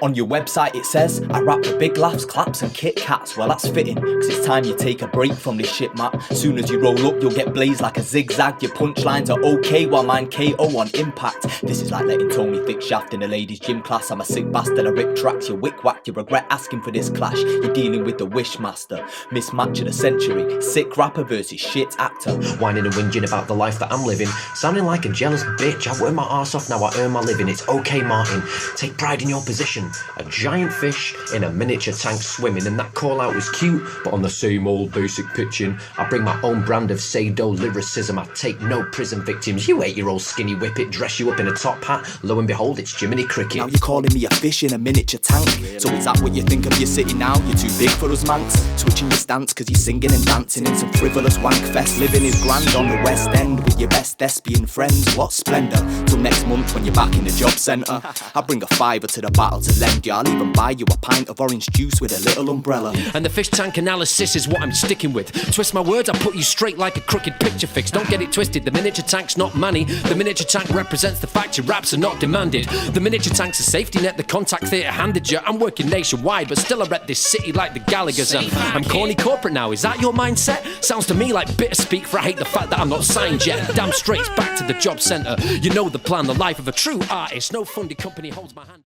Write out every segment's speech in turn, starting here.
On your website it says, I rap for big laughs, claps and Kit Kats. Well that's fitting, cause it's time you take a break from this shit, Matt. Soon as you roll up you'll get blazed like a zigzag. Your punchlines are okay while mine KO on impact. This is like letting Tony thick shaft in a ladies gym class. I'm a sick bastard, I rip tracks, you wick whack. You regret asking for this clash, you're dealing with the Wishmaster. Mismatch of the century, sick rapper versus shit actor. Whining and whinging about the life that I'm living, sounding like a jealous bitch. I've worked my arse off, now I earn my living. It's okay, Martin, take pride in your position. A giant fish in a miniature tank swimming, and that call out was cute, but on the same old basic pitching, I bring my own brand of pseudo lyricism. I take no prison victims. You 8-year-old skinny whippet, dress you up in a top hat, lo and behold it's Jiminy Cricket. Now you're calling me a fish in a miniature tank. So is that what you think of your city now? You're too big for us manx. Switching your stance cause you're singing and dancing in some frivolous wank fest. Living is grand on the West End with your best thespian friends. What splendour, till next month when you're back in the job centre. I bring a fiver to the battle to lend you. I'll even buy you a pint of orange juice with a little umbrella. And the fish tank analysis is what I'm sticking with. Twist my words, I put you straight like a crooked picture fix. Don't get it twisted, the miniature tank's not money. The miniature tank represents the fact your raps are not demanded. The miniature tank's a safety net, the contact theatre handed you. I'm working nationwide, but still I rep this city like the Gallaghers. I'm corny corporate now, is that your mindset? Sounds to me like bitter speak, for I hate the fact that I'm not signed yet. Damn straight, it's back to the job centre. You know the plan, the life of a true artist. No funded company holds my hand.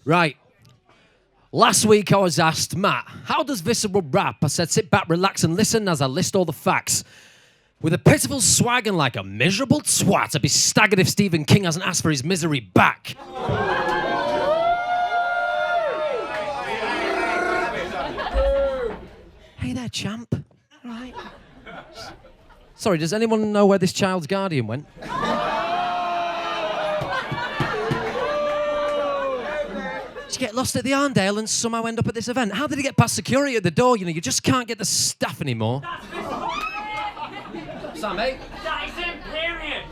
Right. Last week I was asked, Matt, how does Visceral rap? I said, sit back, relax and listen as I list all the facts. With a pitiful swag and like a miserable twat, I'd be staggered if Stephen King hasn't asked for his misery back. Hey there, champ. Right. Sorry, does anyone know where this child's guardian went? Did you get lost at the Arndale and somehow end up at this event? How did he get past security at the door? You know, you just can't get the staff anymore. What's that, mate? That is Imperial.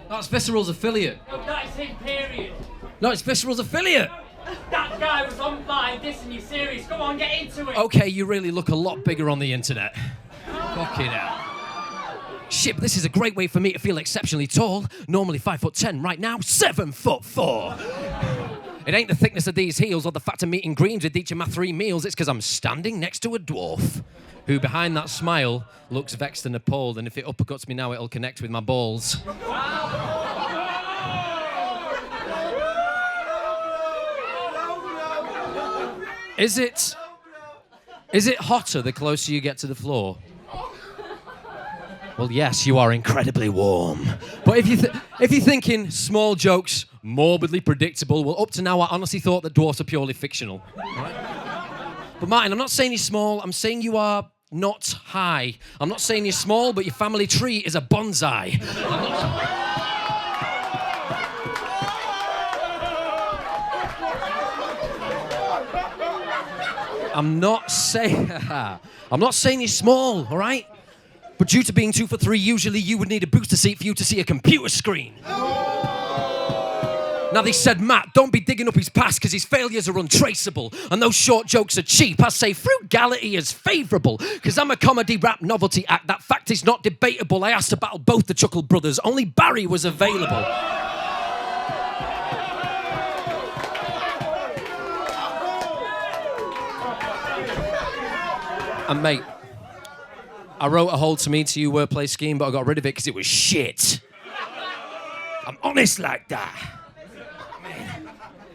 That's Visceral's affiliate. No, that is Imperial. No, it's Visceral's affiliate. That guy was online dissing you serious. Come on, get into it. Okay, you really look a lot bigger on the internet. Fucking hell. Shit, but this is a great way for me to feel exceptionally tall. Normally 5'10", right now 7'4". It ain't the thickness of these heels or the fact I'm eating greens with each of my 3 meals. It's because I'm standing next to a dwarf who, behind that smile, looks vexed and appalled. And if it uppercuts me now, it'll connect with my balls. Is it hotter the closer you get to the floor? Well, yes, you are incredibly warm. But if you're thinking small jokes, morbidly predictable, well, up to now, I honestly thought that dwarfs are purely fictional. Right? But Martin, I'm not saying you're small. I'm saying you are not high. I'm not saying you're small, but your family tree is a bonsai. I'm not saying you're small, all right? But due to being 2'3", usually you would need a booster seat for you to see a computer screen. Now they said, Matt, don't be digging up his past because his failures are untraceable and those short jokes are cheap. I say frugality is favourable because I'm a comedy rap novelty act. That fact is not debatable. I asked to battle both the Chuckle brothers. Only Barry was available. And mate, I wrote a Hold to Me to You wordplay scheme, but I got rid of it because it was shit. I'm honest like that.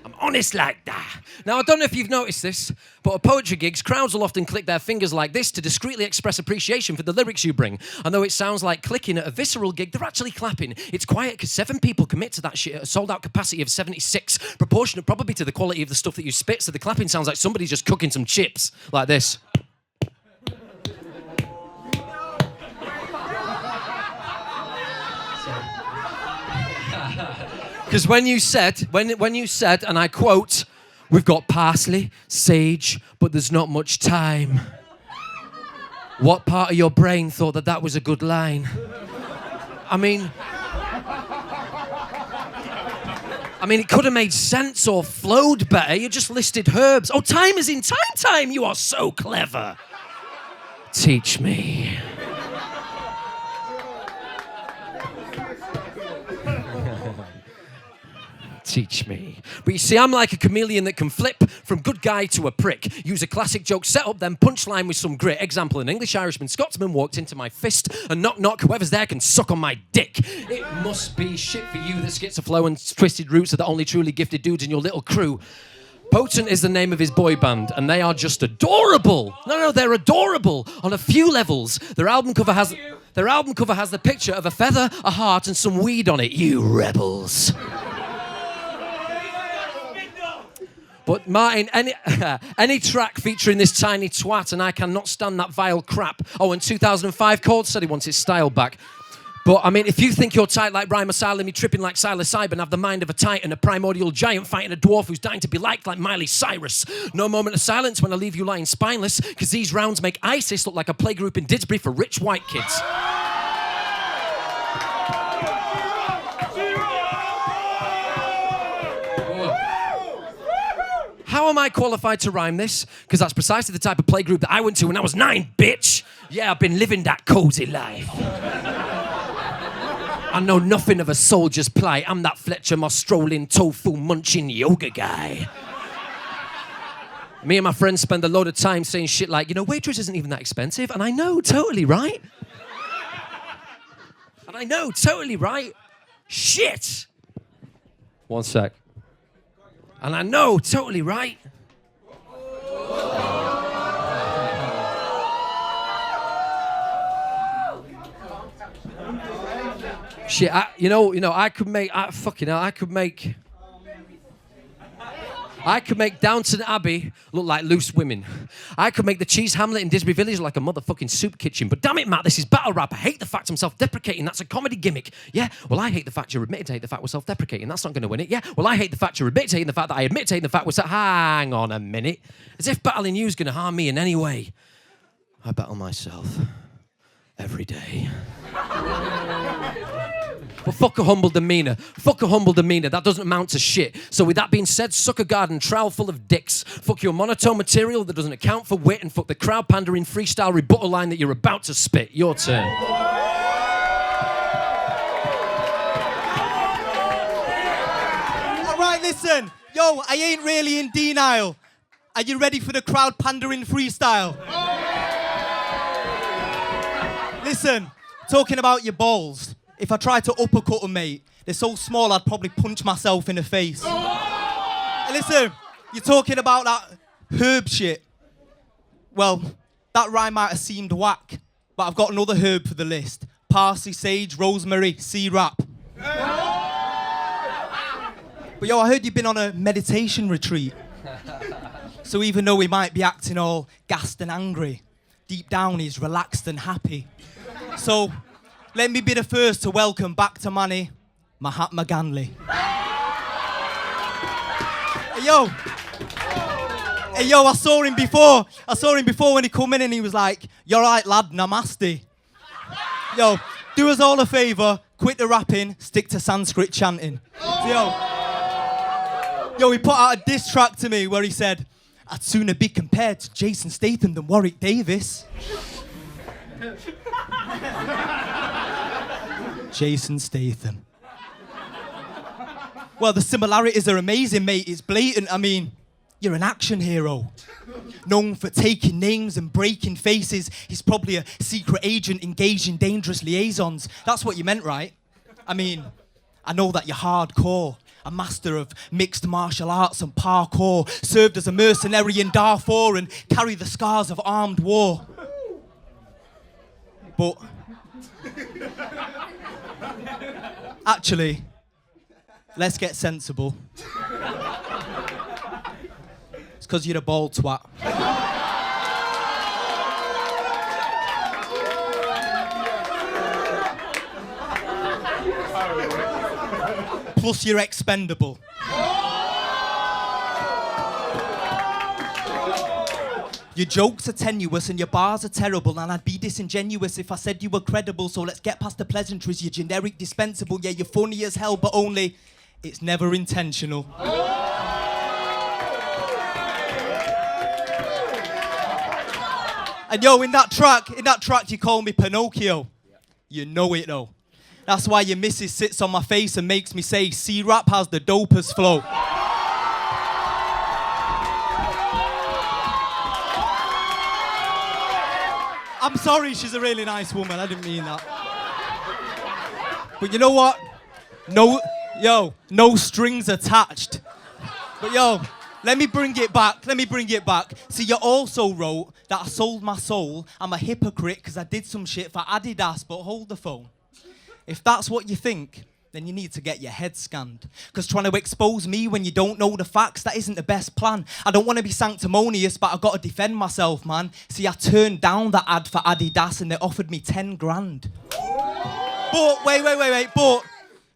I'm honest like that. Now, I don't know if you've noticed this, but at poetry gigs, crowds will often click their fingers like this to discreetly express appreciation for the lyrics you bring. And though it sounds like clicking at a Visceral gig, they're actually clapping. It's quiet because 7 people commit to that shit at a sold-out capacity of 76, proportionate probably to the quality of the stuff that you spit, so the clapping sounds like somebody's just cooking some chips, like this. Because when you said, and I quote, we've got parsley, sage, but there's not much time. What part of your brain thought that that was a good line? I mean, it could have made sense or flowed better. You just listed herbs. Oh, time is in time. You are so clever. Teach me. teach me. But you see, I'm like a chameleon that can flip from good guy to a prick. Use a classic joke set up, then punchline with some grit. Example, an English Irishman Scotsman walked into my fist and knock knock, whoever's there can suck on my dick. It must be shit for you that schizophrenia and twisted roots are the only truly gifted dudes in your little crew. Potent is the name of his boy band, and they are just adorable. No, they're adorable on a few levels. Their album cover has the picture of a feather, a heart, and some weed on it. You rebels. But Martin, any track featuring this tiny twat, and I cannot stand that vile crap. Oh, in 2005, Chord said he wants his style back. But, I mean, if you think you're tight like Rhyme Asylum, you're tripping like psilocybin, have the mind of a titan, a primordial giant fighting a dwarf who's dying to be liked like Miley Cyrus. No moment of silence when I leave you lying spineless, because these rounds make ISIS look like a playgroup in Didsbury for rich white kids. How am I qualified to rhyme this? Because that's precisely the type of playgroup that I went to when I was 9, bitch. Yeah, I've been living that cozy life. I know nothing of a soldier's plight. I'm that Fletcher Moss strolling, tofu munching yoga guy. Me and my friends spend a load of time saying shit like, you know, Waitrose isn't even that expensive. And I know, totally right. And I know, totally right. Shit. One sec. And I know, totally right. Shit, I could make Downton Abbey look like loose women. I could make the Cheese Hamlet in Didsbury Village look like a motherfucking soup kitchen. But damn it, Matt, this is battle rap. I hate the fact I'm self-deprecating. That's a comedy gimmick. Yeah, well, I hate the fact you're admitting to hate the fact we're self-deprecating. That's not going to win it. Yeah, well, I hate the fact you're admitting to hating the fact that I admit to hating the fact we're hang on a minute. As if battling you is going to harm me in any way. I battle myself every day. But fuck a humble demeanour. Fuck a humble demeanour. That doesn't amount to shit. So with that being said, suck a garden trowel full of dicks. Fuck your monotone material that doesn't account for wit, and fuck the crowd pandering freestyle rebuttal line that you're about to spit. Your turn. All right, listen. Yo, I ain't really in denial. Are you ready for the crowd pandering freestyle? Listen, talking about your balls. If I try to uppercut them, mate, they're so small I'd probably punch myself in the face. Hey, listen, you're talking about that herb shit. Well, that rhyme might have seemed whack, but I've got another herb for the list. Parsley, sage, rosemary, C-rap. But yo, I heard you've been on a meditation retreat. So even though he might be acting all gassed and angry, deep down he's relaxed and happy. So let me be the first to welcome back to Manny, Mahatma Gandhi. Hey yo, I saw him before when he come in and he was like, "You're right, lad, namaste." Yo, do us all a favour, quit the rapping, stick to Sanskrit chanting. So, yo, he put out a diss track to me where he said, "I'd sooner be compared to Jason Statham than Warwick Davis." Jason Statham. Well, the similarities are amazing, mate. It's blatant. I mean, you're an action hero. Known for taking names and breaking faces. He's probably a secret agent engaged in dangerous liaisons. That's what you meant, right? I mean, I know that you're hardcore. A master of mixed martial arts and parkour. Served as a mercenary in Darfur and carry the scars of armed war. But actually, let's get sensible. It's because you're a bald twat. Plus, you're expendable. Your jokes are tenuous and your bars are terrible, and I'd be disingenuous if I said you were credible, so let's get past the pleasantries. You're generic, dispensable, yeah, you're funny as hell, but only it's never intentional. And yo, in that track you call me Pinocchio. You know it though. That's why your missus sits on my face and makes me say, C-rap has the dopest flow. I'm sorry, she's a really nice woman. I didn't mean that. But you know what? No strings attached. But let me bring it back. See, you also wrote that I sold my soul. I'm a hypocrite because I did some shit for Adidas, but hold the phone. If that's what you think, then you need to get your head scanned. Because trying to expose me when you don't know the facts, that isn't the best plan. I don't want to be sanctimonious, but I've got to defend myself, man. See, I turned down that ad for Adidas and they offered me 10 grand. But, wait.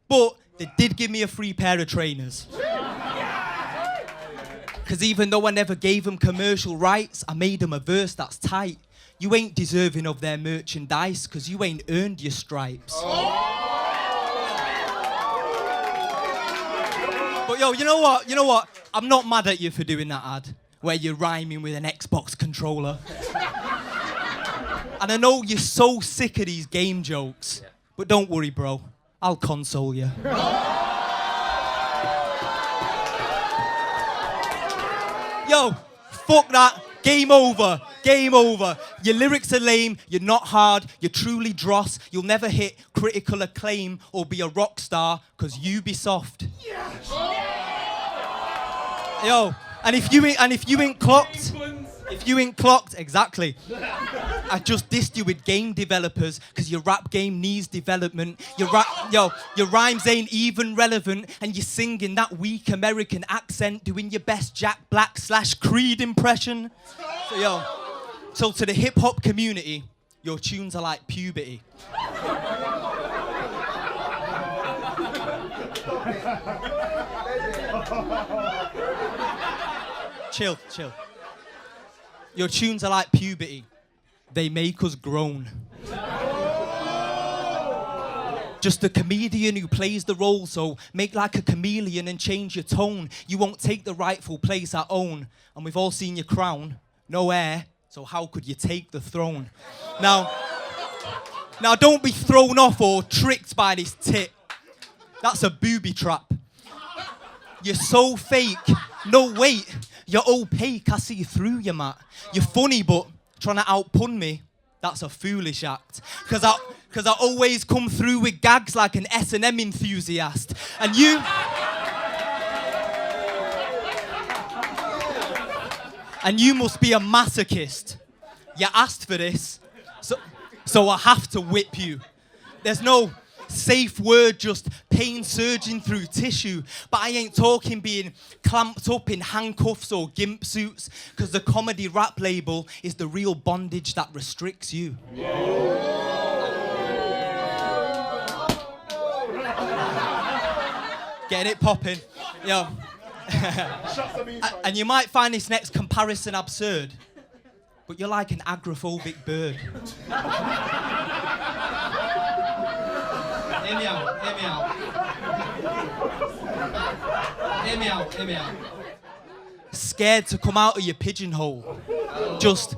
But they did give me a free pair of trainers. Because even though I never gave them commercial rights, I made them a verse that's tight. You ain't deserving of their merchandise because you ain't earned your stripes. But you know what? I'm not mad at you for doing that ad where you're rhyming with an Xbox controller. And I know you're so sick of these game jokes, but don't worry, bro. I'll console you. Fuck that. Game over. Your lyrics are lame, you're not hard, you're truly dross, you'll never hit critical acclaim or be a rock star, cause you be soft. Yes. And if you ain't clocked, exactly. I just dissed you with game developers, cause your rap game needs development. Your rhymes ain't even relevant, and you're singing that weak American accent, doing your best Jack Black / Creed impression. So to the hip hop community, your tunes are like puberty. Chill. Your tunes are like puberty. They make us groan. Just a comedian who plays the role, so make like a chameleon and change your tone. You won't take the rightful place I own. And we've all seen your crown. No heir, so how could you take the throne? Now don't be thrown off or tricked by this tit. That's a booby trap. You're so fake. No, wait. You're opaque. I see through you, Matt. You're funny, but trying to outpun me, that's a foolish act. Cause I always come through with gags like an S&M enthusiast. And you must be a masochist. You asked for this, so I have to whip you. There's no safe word, just pain surging through tissue. But I ain't talking being clamped up in handcuffs or gimp suits, because the comedy rap label is the real bondage that restricts you. Getting it popping. And you might find this next comparison absurd, but you're like an agoraphobic bird. Hear me out. Scared to come out of your pigeonhole. Just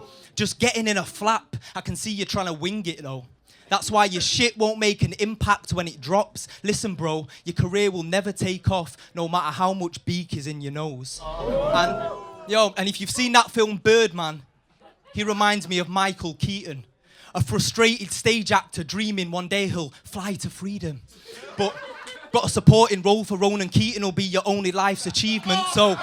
getting in a flap. I can see you trying to wing it though. That's why your shit won't make an impact when it drops. Listen, bro, your career will never take off, no matter how much beak is in your nose. And if you've seen that film Birdman, he reminds me of Michael Keaton, a frustrated stage actor dreaming one day he'll fly to freedom. But got a supporting role for Ronan Keating will be your only life's achievement. So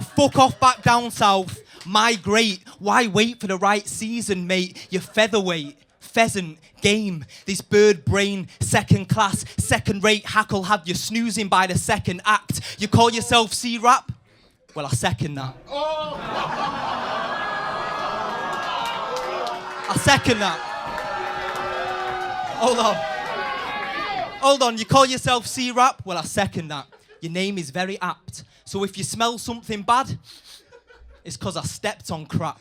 fuck off back down south. Migrate. Why wait for the right season, mate? You're featherweight, pheasant, game. This bird brain, second class, second rate hack'll have you snoozing by the second act. You call yourself C-rap? Well, I second that. I second that. Hold on. You call yourself C-rap? Well, I second that. Your name is very apt. So if you smell something bad, it's because I stepped on crap.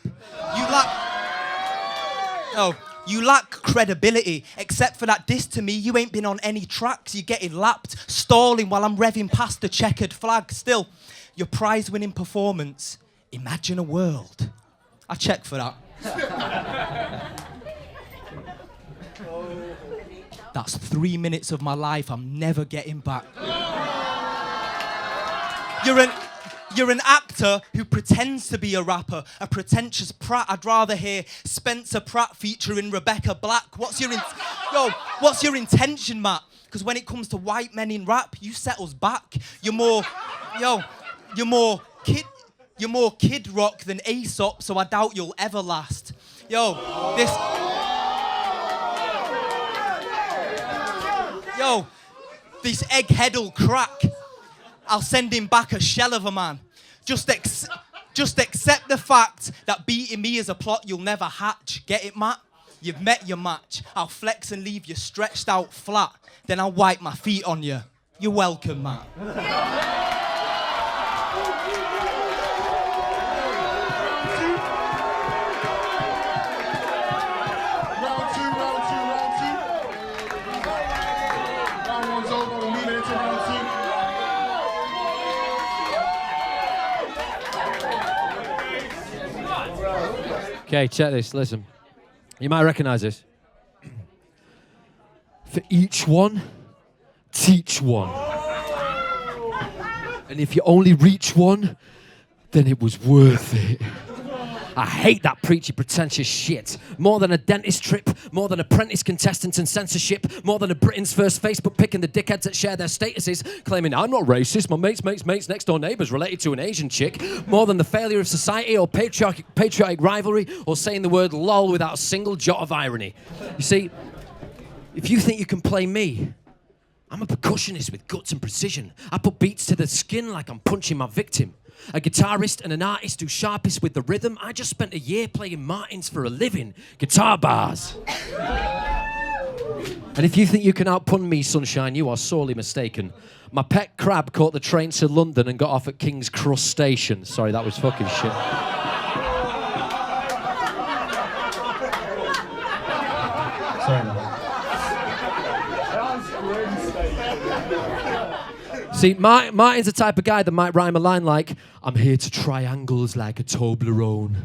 You lack credibility. Except for that diss to me, you ain't been on any tracks. You're getting lapped, stalling while I'm revving past the checkered flag. Still, your prize-winning performance, imagine a world. I check for that. That's 3 minutes of my life I'm never getting back. You're an actor who pretends to be a rapper, a pretentious prat. I'd rather hear Spencer Pratt featuring Rebecca Black. What's your intention, Matt? Because when it comes to white men in rap, you set us back. You're more Kid Rock than Aesop, so I doubt you'll ever last. This egghead'll crack. I'll send him back a shell of a man. Just accept the fact that beating me is a plot you'll never hatch. Get it, Matt? You've met your match. I'll flex and leave you stretched out flat. Then I'll wipe my feet on you. You're welcome, Matt. Round two. Round one's over. We're moving into round two. Okay, check this, listen. You might recognise this. For each one, teach one. And if you only reach one, then it was worth it. I hate that preachy, pretentious shit. More than a dentist trip, more than apprentice contestants and censorship, more than a Britain's first Facebook pic and the dickheads that share their statuses, claiming I'm not racist, my mate's next door neighbour's related to an Asian chick, more than the failure of society or patriotic rivalry, or saying the word lol without a single jot of irony. You see, if you think you can play me, I'm a percussionist with guts and precision. I put beats to the skin like I'm punching my victim. A guitarist and an artist who's sharpest with the rhythm. I just spent a year playing Martins for a living. Guitar bars. And if you think you can outpun me, sunshine, you are sorely mistaken. My pet crab caught the train to London and got off at King's Cross Station. Sorry, that was fucking shit. Sorry, man. See, Martin's the type of guy that might rhyme a line like, I'm here to triangles like a Toblerone.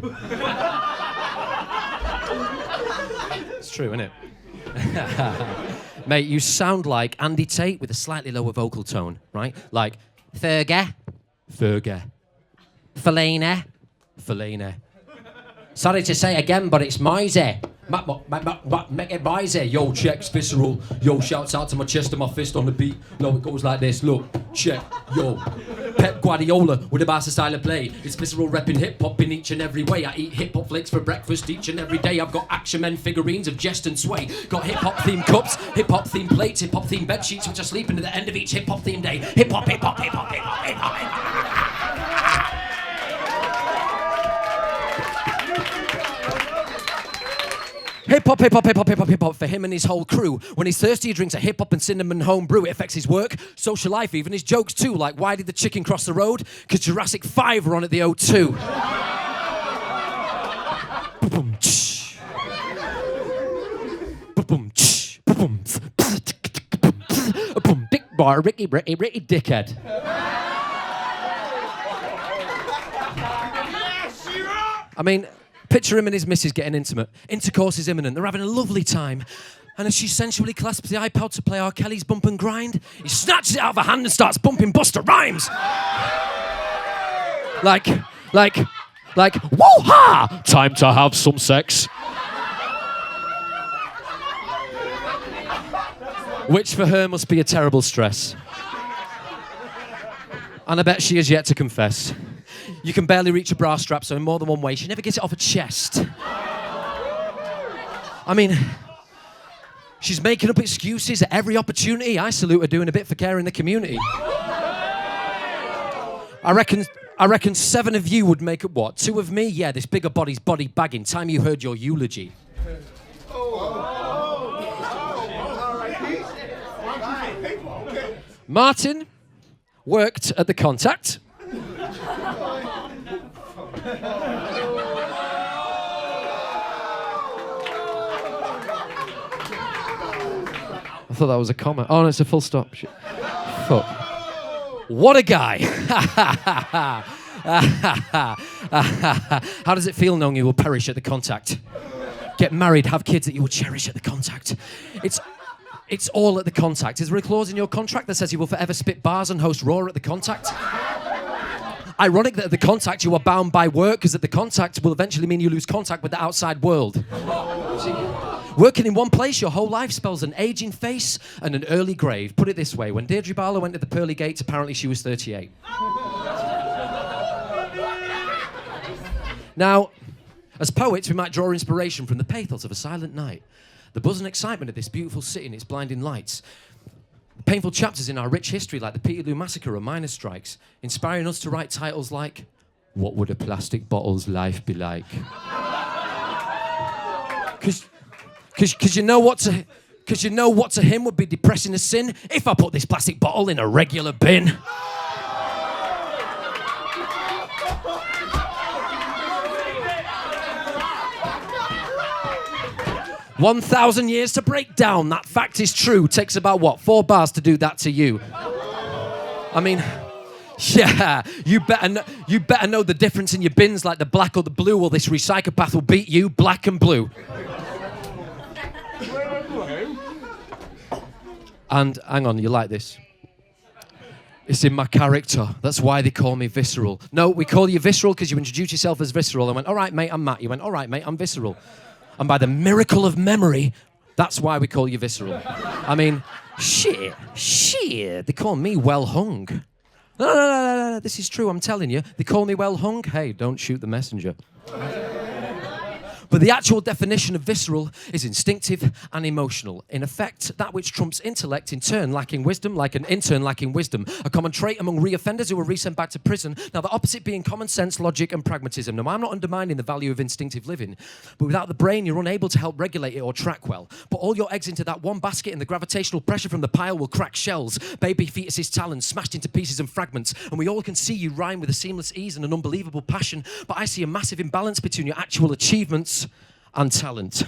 It's true, isn't it? Mate, you sound like Andy Tate with a slightly lower vocal tone, right? Like, Fergie, Fellaini. Sorry to say again, but it's Moisey. Make it Moisey. Yo, checks, visceral. Yo, shouts out to my chest and my fist on the beat. No, it goes like this. Look, check. Yo, Pep Guardiola with a Barca style of play. It's visceral repping hip-hop in each and every way. I eat hip-hop flakes for breakfast each and every day. I've got Action Men figurines of jest and sway. Got hip-hop themed cups, hip-hop themed plates, hip-hop themed bed sheets which I sleep in at the end of each hip-hop themed day. Hip-hop, hip-hop, hip-hop, hip-hop, hip-hop, hip-hop. Hip-hop, hip-hop, hip-hop, hip-hop, hip-hop for him and his whole crew. When he's thirsty, he drinks a hip-hop and cinnamon home brew. It affects his work, social life, even his jokes too. Like, why did the chicken cross the road? Because Jurassic 5 were on at the O2. Big boy, Ricky dickhead. I mean, picture him and his missus getting intimate. Intercourse is imminent. They're having a lovely time. And as she sensually clasps the iPod to play R. Kelly's Bump and Grind, he snatches it out of her hand and starts bumping Busta Rhymes. Like, woo-ha! Time to have some sex. Which for her must be a terrible stress. And I bet she has yet to confess. You can barely reach a bra strap, so in more than one way, she never gets it off her chest. I mean, she's making up excuses at every opportunity. I salute her doing a bit for care in the community. I reckon 7 of you would make up what? 2 of me? Yeah, this bigger body's body bagging. Time you heard your eulogy. Martin worked at the Contact. I thought that was a comma. Oh, no, it's a full stop. Shit. Fuck. What a guy. How does it feel knowing you will perish at the Contact? Get married, have kids that you will cherish at the Contact. It's all at the contact. Is there a clause in your contract that says you will forever spit bars and host Raw at the contact? Ironic that at the contact you are bound by work, because at the contact will eventually mean you lose contact with the outside world. Working in one place your whole life spells an aging face and an early grave. Put it this way, when Deirdre Barlow went to the pearly gates, apparently she was 38. Now, as poets, we might draw inspiration from the pathos of a silent night, the buzz and excitement of this beautiful city and its blinding lights, painful chapters in our rich history like the Peterloo Massacre or miners' strikes, inspiring us to write titles like, What Would a Plastic Bottle's Life Be Like? Because you know what to him would be depressing as sin if I put this plastic bottle in a regular bin. 1,000 years to break down. That fact is true. Takes about, what, 4 bars to do that to you? I mean, yeah, you better know the difference in your bins like the black or the blue, or this recycopath will beat you black and blue. And hang on, you like this? It's in my character. That's why they call me Visceral. No, we call you Visceral because you introduced yourself as Visceral. I went, all right, mate, I'm Matt. You went, all right, mate, I'm Visceral. And by the miracle of memory, that's why we call you Visceral. I mean, shit, they call me Well Hung. No, this is true, I'm telling you. They call me Well Hung. Hey, don't shoot the messenger. But the actual definition of visceral is instinctive and emotional. In effect, that which trumps intellect, in turn lacking wisdom, like an intern lacking wisdom. A common trait among re-offenders who are resent back to prison. Now, the opposite being common sense, logic, and pragmatism. Now, I'm not undermining the value of instinctive living, but without the brain, you're unable to help regulate it or track well. Put all your eggs into that one basket and the gravitational pressure from the pile will crack shells. Baby fetus's talons smashed into pieces and fragments. And we all can see you rhyme with a seamless ease and an unbelievable passion, but I see a massive imbalance between your actual achievements and talent.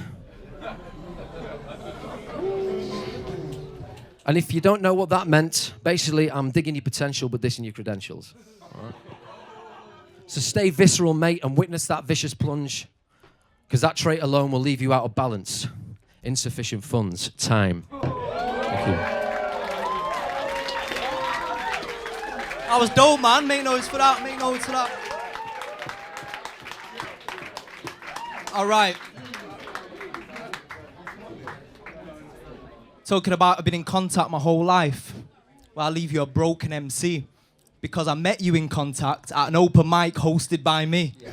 And if you don't know what that meant, basically I'm digging your potential but dissing your credentials. Right. So stay visceral, mate, and witness that vicious plunge, because that trait alone will leave you out of balance. Insufficient funds, time. Thank you. That was dope, man. Make noise for that. Make noise for that. All right. Talking about I've been in contact my whole life. Well, I'll leave you a broken MC because I met you in contact at an open mic hosted by me. Yeah.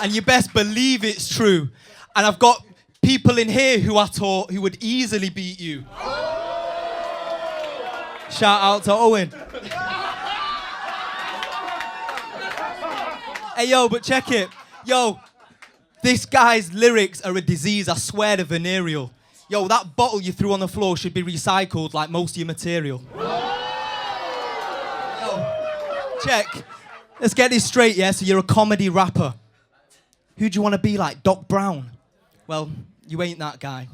And you best believe it's true. And I've got people in here who I thought who would easily beat you. Shout out to Owen. Hey, yo, but check it. Yo, this guy's lyrics are a disease, I swear, they're venereal. Yo, that bottle you threw on the floor should be recycled like most of your material. Yo, check. Let's get this straight, yeah? So you're a comedy rapper. Who do you want to be like, Doc Brown? Well, you ain't that guy.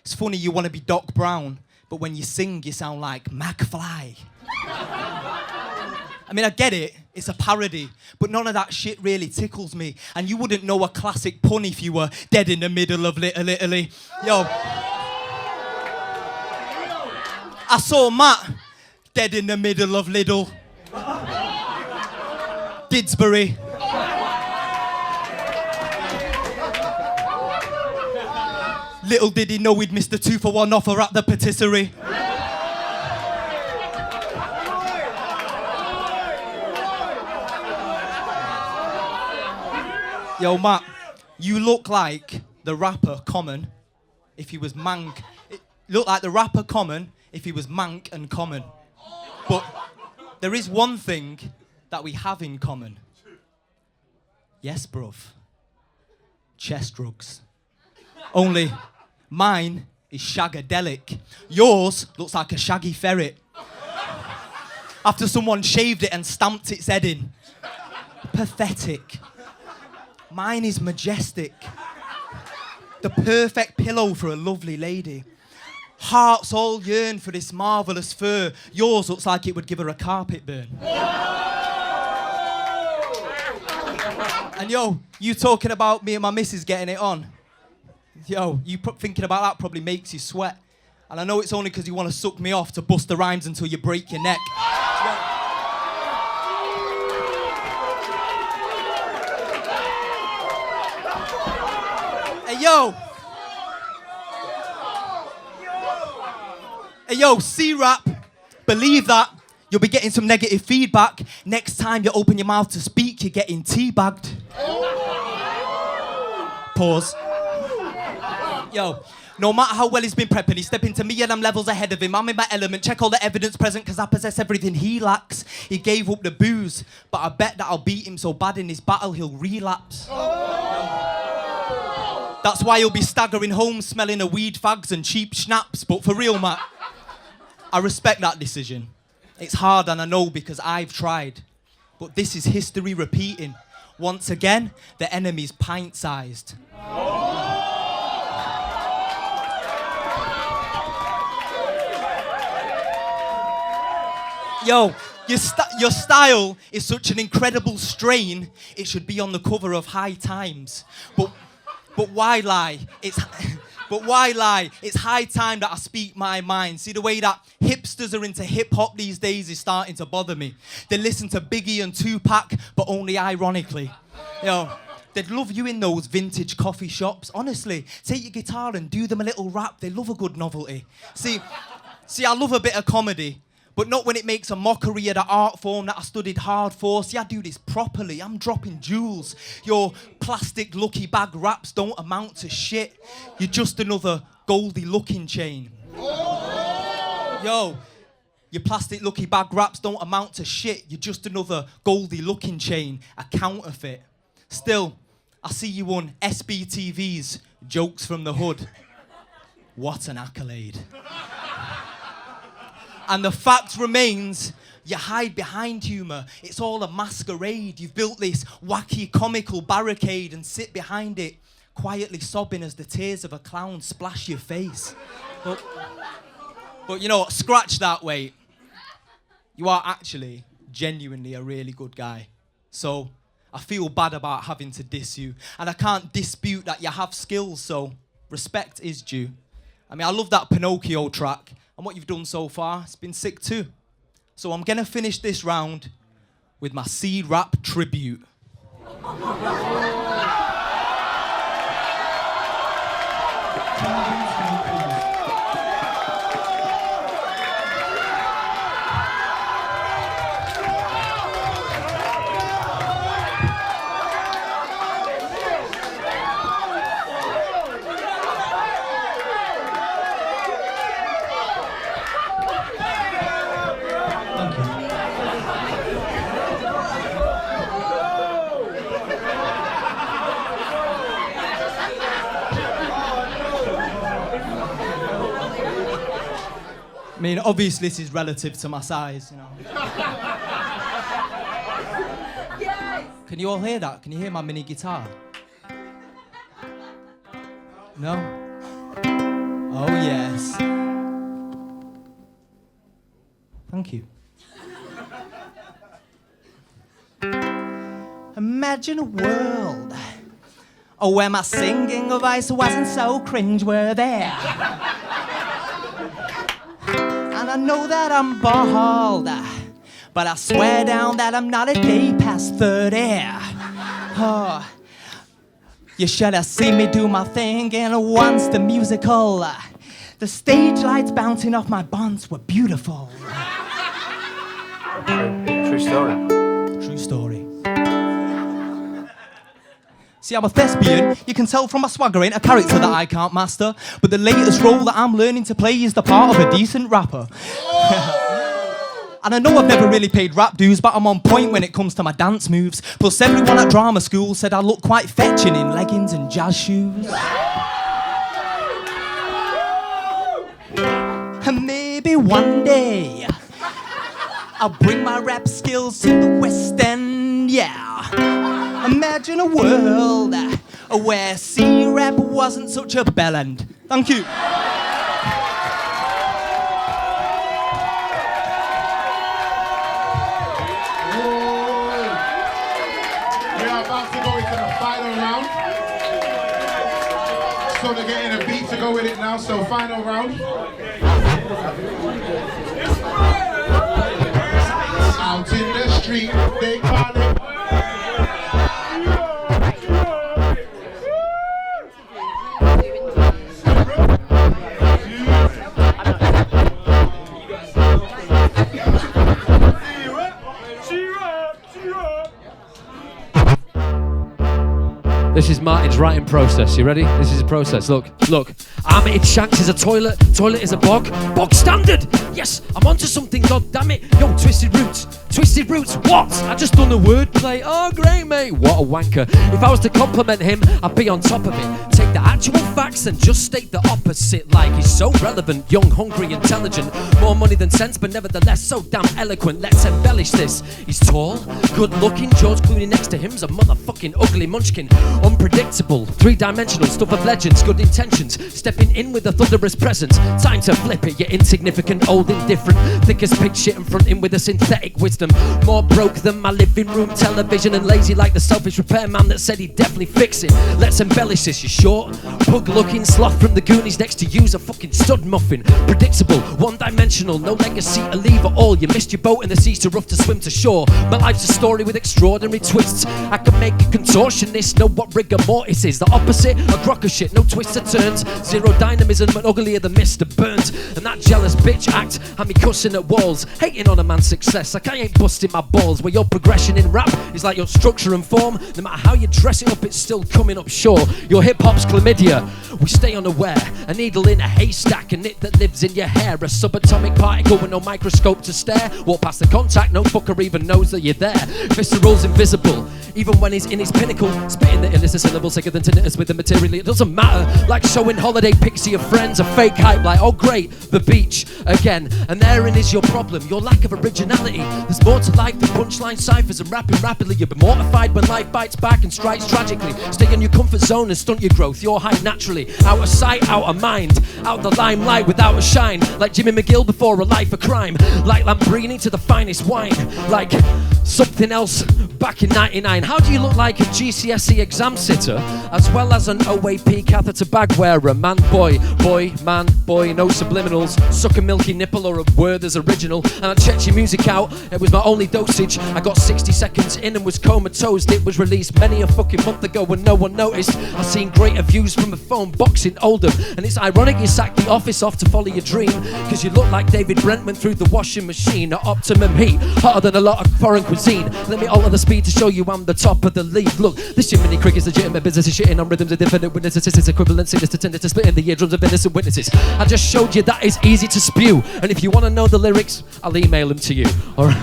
It's funny you want to be Doc Brown, but when you sing, you sound like McFly. I mean, I get it, it's a parody, but none of that shit really tickles me. And you wouldn't know a classic pun if you were dead in the middle of Little Italy. Yo. I saw Matt dead in the middle of Lidl. Didsbury. Little did he know he'd missed the 2-for-1 offer at the patisserie. Yo, Matt, you look like the rapper Common if he was mank. Look like the rapper Common if he was mank and common. But there is one thing that we have in common. Yes, bruv. Chest drugs. Only mine is shagadelic. Yours looks like a shaggy ferret. After someone shaved it and stamped its head in. Pathetic. Mine is majestic. The perfect pillow for a lovely lady. Hearts all yearn for this marvellous fur. Yours looks like it would give her a carpet burn. And yo, you talking about me and my missus getting it on? Yo, thinking about that probably makes you sweat. And I know it's only because you want to suck me off to bust the rhymes until you break your neck. Hey, yo. Hey, yo, C-rap. Believe that. You'll be getting some negative feedback. Next time you open your mouth to speak, you're getting teabagged. Pause. Yo, no matter how well he's been prepping, he's stepping to me and I'm levels ahead of him. I'm in my element, check all the evidence present, cause I possess everything he lacks. He gave up the booze, but I bet that I'll beat him so bad in his battle he'll relapse. That's why he'll be staggering home smelling of weed fags and cheap schnapps. But for real, Matt, I respect that decision. It's hard and I know because I've tried. But this is history repeating. Once again, the enemy's pint-sized. Yo, your style is such an incredible strain, it should be on the cover of High Times. But why lie? But why lie? It's high time that I speak my mind. See, the way that hipsters are into hip-hop these days is starting to bother me. They listen to Biggie and Tupac, but only ironically. Yo, they'd love you in those vintage coffee shops. Honestly, take your guitar and do them a little rap. They love a good novelty. See, I love a bit of comedy. But not when it makes a mockery of the art form that I studied hard for. See, I do this properly. I'm dropping jewels. Your plastic lucky bag raps don't amount to shit. You're just another Goldie looking chain. Yo, your plastic lucky bag raps don't amount to shit. You're just another Goldie looking chain, a counterfeit. Still, I see you on SBTV's Jokes from the Hood. What an accolade. And the fact remains, you hide behind humour. It's all a masquerade. You've built this wacky comical barricade and sit behind it, quietly sobbing as the tears of a clown splash your face. But you know what, scratch that, wait. You are actually genuinely a really good guy. So I feel bad about having to diss you. And I can't dispute that you have skills, so respect is due. I mean, I love that Pinocchio track. And what you've done so far, it's been sick too. So I'm gonna finish this round with my C-rap tribute. I mean, obviously this is relative to my size, you know. Yes! Can you all hear that? Can you hear my mini guitar? No? Oh, yes. Thank you. Imagine a world where my singing voice wasn't so cringe-worthy. And I know that I'm bald, but I swear down that I'm not a day past 30. Oh, you should have seen me do my thing in once the musical. The stage lights bouncing off my buns were beautiful. True story. True story. See, I'm a thespian, you can tell from my swagger ain't a character that I can't master. But the latest role that I'm learning to play is the part of a decent rapper. And I know I've never really paid rap dues, but I'm on point when it comes to my dance moves. Plus everyone at drama school said I look quite fetching in leggings and jazz shoes. And maybe one day I'll bring my rap skills to the West End, yeah. Imagine a world where C-rap wasn't such a bellend. Thank you. We are about to go into the final round. So they're getting a beat to go with it now, so final round. Out in the street, they call it. This is Martin's writing process. You ready? This is a process. Look. Armated shanks is a toilet. Toilet is a bog. Bog standard. Yes, I'm onto something. God damn it. Yo, twisted roots. Twisted roots. What? I just done a wordplay. Oh, great, mate. What a wanker. If I was to compliment him, I'd be on top of it. Take the actual facts and just state the opposite. Like he's so relevant, young, hungry, intelligent. More money than sense, but nevertheless so damn eloquent. Let's embellish this. He's tall, good-looking. George Clooney next to him's a motherfucking ugly munchkin. Unpredictable, three-dimensional stuff of legends, good intentions, stepping in with a thunderous presence. Time to flip it, you're insignificant, old, indifferent, thick as pig shit and fronting with a synthetic wisdom. More broke than my living room television and lazy like the selfish repairman that said he'd definitely fix it. Let's embellish this. You're short, pug-looking sloth from the Goonies next to you's a fucking stud muffin. Predictable, one-dimensional, no legacy to leave at all. You missed your boat and the sea's too rough to swim to shore. My life's a story with extraordinary twists. I can make a contortionist know what rigor mortis is. The opposite, a crock of shit, no twists or turns. Zero dynamism and uglier than Mr. Burns. And that jealous bitch act had me cussing at walls, hating on a man's success like I ain't busting my balls. Where your progression in rap is like your structure and form. No matter how you dress it up, it's still coming up short. Your hip-hop's chlamydia, we stay unaware. A needle in a haystack, a nit that lives in your hair. A subatomic particle with no microscope to stare. Walk past the contact, no fucker even knows that you're there. Visceral's invisible, even when he's in his pinnacle. Spitting the illest syllable sicker than tinnitus with the material. It doesn't matter, like showing holiday pics to your friends. A fake hype like, oh great, the beach again. And therein is your problem, your lack of originality. There's more to life than punchline ciphers and rapping rapidly. You'll be mortified when life bites back and strikes tragically. Stay in your comfort zone and stunt your growth. You're high naturally, out of sight, out of mind, out the limelight without a shine. Like Jimmy McGill before a life of crime. Like Lambrini to the finest wine. Like something else back in 99. How do you look like a GCSE exam sitter as well as an OAP catheter bag wearer? Man, boy, man, boy, no subliminals. Suck a milky nipple or a word as original. And I checked your music out, it was my only dosage. I got 60 seconds in and was comatose. It was released many a fucking month ago when no one noticed. I've seen greater views from a phone box in Oldham. And it's ironic you sacked the office off to follow your dream, cause you look like David Brent went through the washing machine at optimum heat, hotter than a lot of foreign cuisine. Let me alter the speed to show you I'm the top of the league. Look, this Jiminy Cricket's legitimate business is shitting on rhythms of infinite witnesses. It's equivalency to tended to split in the eardrums of innocent witnesses. I just showed you that is easy to spew, and if you want to know the lyrics, I'll email them to you. Alright.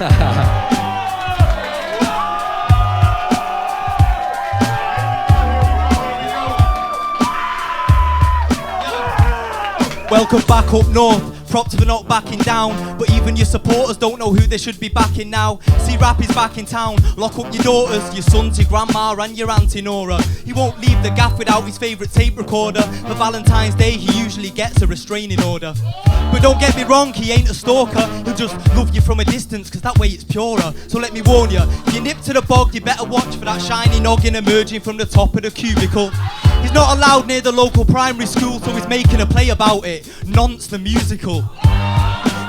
Welcome back up north. Props for not backing down, but even your supporters don't know who they should be backing now. C-rap is back in town. Lock up your daughters, your sons, your grandma and your auntie Nora. He won't leave the gaff without his favourite tape recorder. For Valentine's Day he usually gets a restraining order. But don't get me wrong, he ain't a stalker. He'll just love you from a distance, cause that way it's purer. So let me warn you, if you nip to the bog, you better watch for that shiny noggin emerging from the top of the cubicle. He's not allowed near the local primary school, so he's making a play about it. Nonce the musical.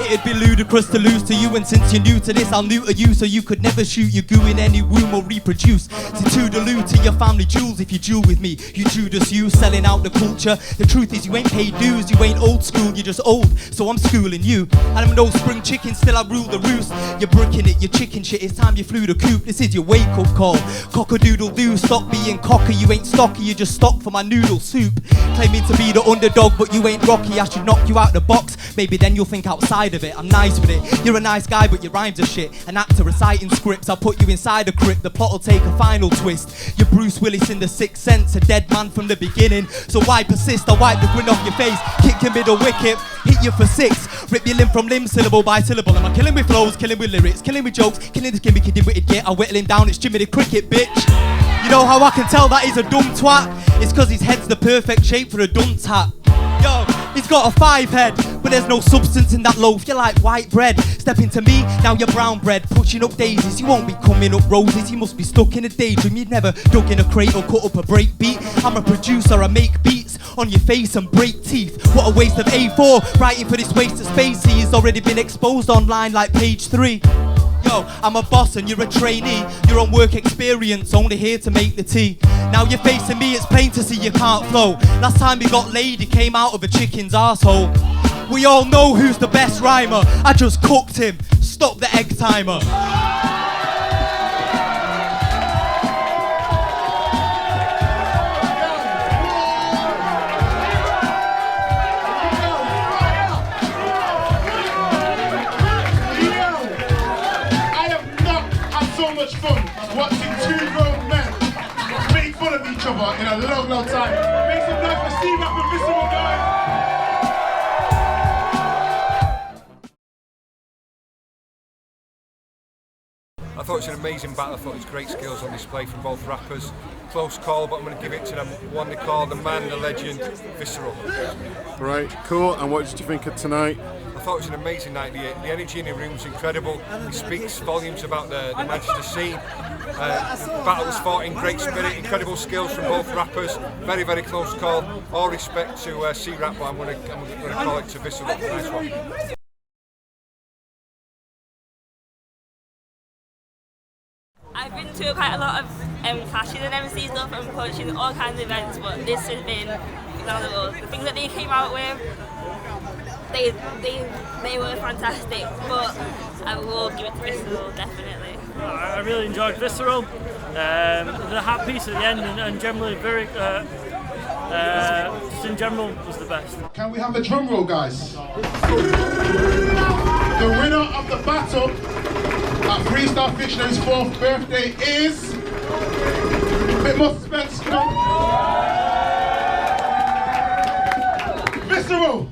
It'd be ludicrous to lose to you, and since you're new to this, I'll neuter you so you could never shoot your goo in any womb or reproduce. So toodaloo to your family jewels if you duel with me. You Judas, you selling out the culture. The truth is you ain't paid dues, you ain't old school, you're just old, so I'm schooling you. And I'm no spring chicken, still I rule the roost. You're bricking it, you're chicken shit, it's time you flew the coop. This is your wake up call. Cock-a-doodle-doo, stop being cocky, you ain't stocky, you just stock for my noodle soup. Claiming to be the underdog, but you ain't Rocky, I should knock you out the box. Maybe then you'll think outside of it. I'm nice with it. You're a nice guy, but your rhymes are shit. An actor reciting scripts, I'll put you inside a crypt. The plot'll take a final twist. You're Bruce Willis in The Sixth Sense, a dead man from the beginning. So why persist? I wipe the grin off your face, kick your middle wicket, hit you for 6, rip your limb from limb, syllable by syllable. Am I killing with flows, killing with lyrics, killing with jokes, killing this gimmick, kidding with it, get I whittle him down, it's Jimmy the Cricket, bitch. You know how I can tell that he's a dumb twat? It's cause his head's the perfect shape for a dunce hat. Yo, he's got a 5 head, but there's no substance in that loaf. You're like white bread. Step into me, now you're brown bread. Pushing up daisies, you won't be coming up roses. You must be stuck in a daydream. You'd never dug in a crate or cut up a break beat. I'm a producer, I make beats. on your face and break teeth. What a waste of A4, writing for this waste of space. He's already been exposed online like page 3. Yo, I'm a boss and you're a trainee. You're on work experience, only here to make the tea. Now you're facing me, it's plain to see you can't flow. Last time you got laid, you came out of a chicken's arsehole. We all know who's the best rhymer. I just cooked him, stop the egg timer. So much fun watching two grown men make fun of each other in a long, long time. Make some noise for C-rap and Visceral, guys. I thought it was an amazing battle. I thought it was great skills on display from both rappers. Close call, but I'm going to give it to them. One they call the man, the legend, Visceral. Right, cool. And what did you think of tonight? I thought it was an amazing night. The energy in the room was incredible. It speaks volumes about the Manchester scene. Battle was fought in great spirit, incredible skills from both rappers. Very, very close call. All respect to C-rap, but I'm going to call it to Visceral. Nice one. I've been to quite a lot of clashes and MC stuff and coaching all kinds of events, but this has been phenomenal. The things that they came out with, they were fantastic, but I will give it to Visceral, definitely. I really enjoyed Visceral. The hat piece at the end and generally very, just in general was the best. Can we have a drum roll, guys? The winner of the battle at Freestyle Fictionary's 4th birthday is... A bit more suspense, come on. Visceral!